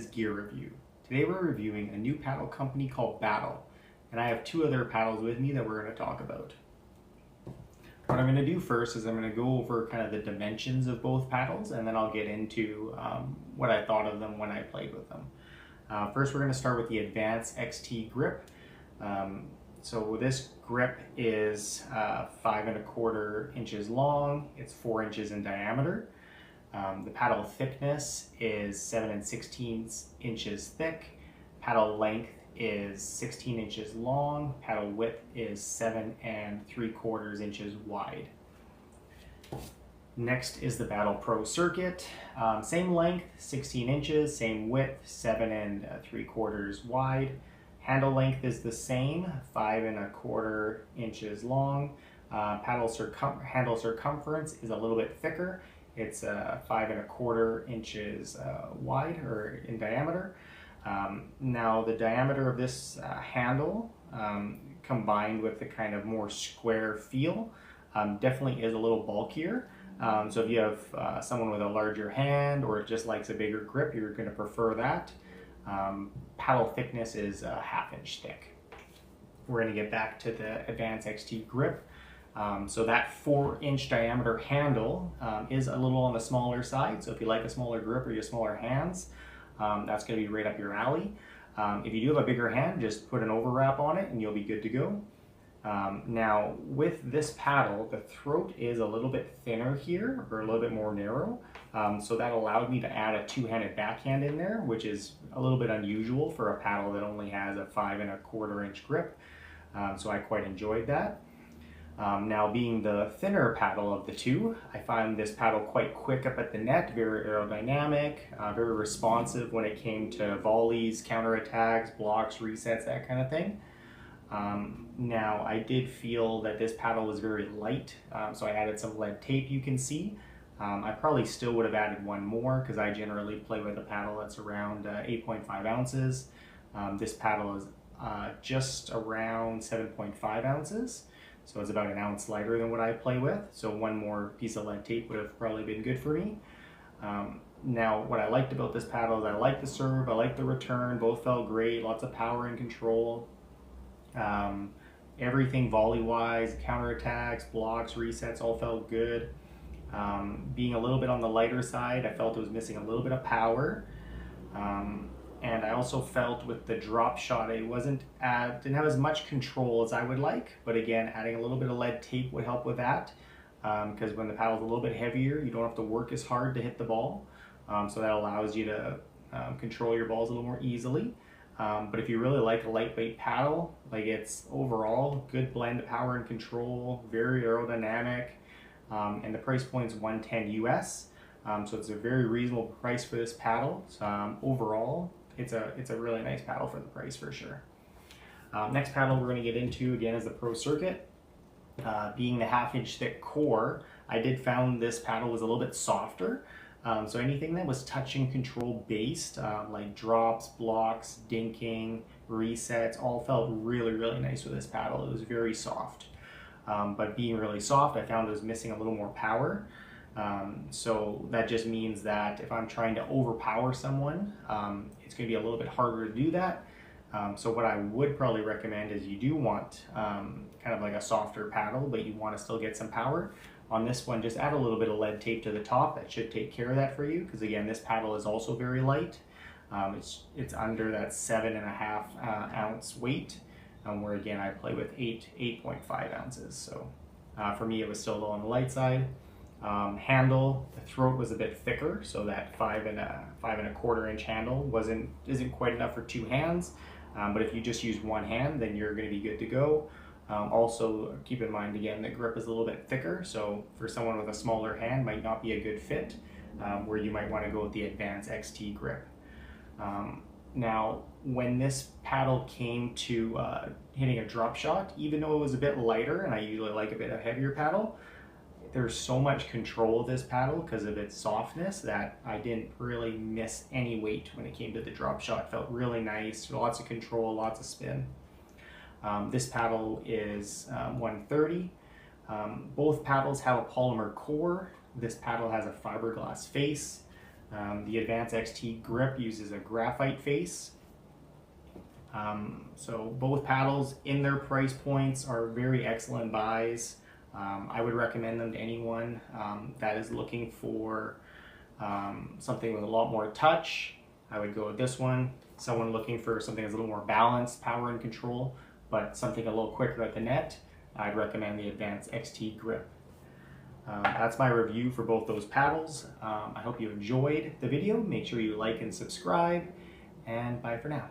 is Gear Review. Today we're reviewing a new paddle company called Baddle, and I have two other paddles with me that we're going to talk about. What I'm going to do first is I'm going to go over kind of the dimensions of both paddles, and then I'll get into what I thought of them when I played with them. First we're going to start with the Advanced XT grip. So this grip is 5¼ inches long, it's 4 inches in diameter. The paddle thickness is 7�16 inches thick. Paddle length is 16 inches long. Paddle width is 7�¾ inches wide. Next is the Baddle Pro Circuit. Same length, 16 inches, same width, 7�¾ wide. Handle length is the same, 5¼ inches long. Handle circumference is a little bit thicker. It's 5¼ inches wide or in diameter. Now the diameter of this handle combined with the kind of more square feel definitely is a little bulkier. So if you have someone with a larger hand or just likes a bigger grip, you're going to prefer that. Paddle thickness is 1/2 inch thick. We're going to get back to the Advanced XT grip. So that 4-inch diameter handle is a little on the smaller side. So if you like a smaller grip or you have smaller hands, that's going to be right up your alley. If you do have a bigger hand, just put an overwrap on it and you'll be good to go. Now with this paddle, the throat is a little bit thinner here, or a little bit more narrow. So that allowed me to add a two-handed backhand in there, which is a little bit unusual for a paddle that only has a 5¼ inch grip. So I quite enjoyed that. Now being the thinner paddle of the two, I find this paddle quite quick up at the net, very aerodynamic, very responsive when it came to volleys, counterattacks, blocks, resets, that kind of thing. Now I did feel that this paddle was very light, so I added some lead tape, you can see. I probably still would have added one more because I generally play with a paddle that's around 8.5 ounces. This paddle is just around 7.5 ounces. So it's about 1 ounce lighter than what I play with. So one more piece of lead tape would have probably been good for me. Now what I liked about this paddle is I liked the serve, I liked the return, both felt great, lots of power and control. Everything volley-wise, counterattacks, blocks, resets, all felt good. Being a little bit on the lighter side, I felt it was missing a little bit of power. And I also felt with the drop shot, it didn't have as much control as I would like, but again, adding a little bit of lead tape would help with that, because when the paddle's a little bit heavier, you don't have to work as hard to hit the ball, so that allows you to control your balls a little more easily. But if you really like a lightweight paddle, like it's overall good blend of power and control, very aerodynamic, and the price point is $110 US, so it's a very reasonable price for this paddle. So, overall, it's a really nice paddle for the price for sure. Next paddle we're going to get into again is the Pro Circuit. Being the 1/2 inch thick core, I did found this paddle was a little bit softer. So anything that was touch and control based, like drops, blocks, dinking, resets, all felt really, really nice with this paddle. It was very soft. But being really soft, I found it was missing a little more power. So that just means that if I'm trying to overpower someone, it's going to be a little bit harder to do that. So what I would probably recommend is you do want kind of like a softer paddle, but you want to still get some power. On this one, just add a little bit of lead tape to the top. That should take care of that for you, because again, this paddle is also very light. It's under that 7½ ounce weight, where again I play with 8.5 ounces. So for me, it was still low on the light side. Handle, the throat was a bit thicker, so that 5¼ inch handle isn't quite enough for two hands. But if you just use one hand, then you're going to be good to go. Also keep in mind again, the grip is a little bit thicker, so for someone with a smaller hand might not be a good fit, where you might want to go with the Advanced XT grip. Now when this paddle came to hitting a drop shot, even though it was a bit lighter and I usually like a bit of heavier paddle, there's so much control of this paddle because of its softness that I didn't really miss any weight when it came to the drop shot. It felt really nice, lots of control, lots of spin. This paddle is 130. Both paddles have a polymer core. This paddle has a fiberglass face. The Advanced XT grip uses a graphite face. So both paddles in their price points are very excellent buys. I would recommend them to anyone that is looking for something with a lot more touch. I would go with this one. Someone looking for something that's a little more balanced, power and control, but something a little quicker at the net, I'd recommend the Advanced XT grip. That's my review for both those paddles. I hope you enjoyed the video. Make sure you like and subscribe, and bye for now.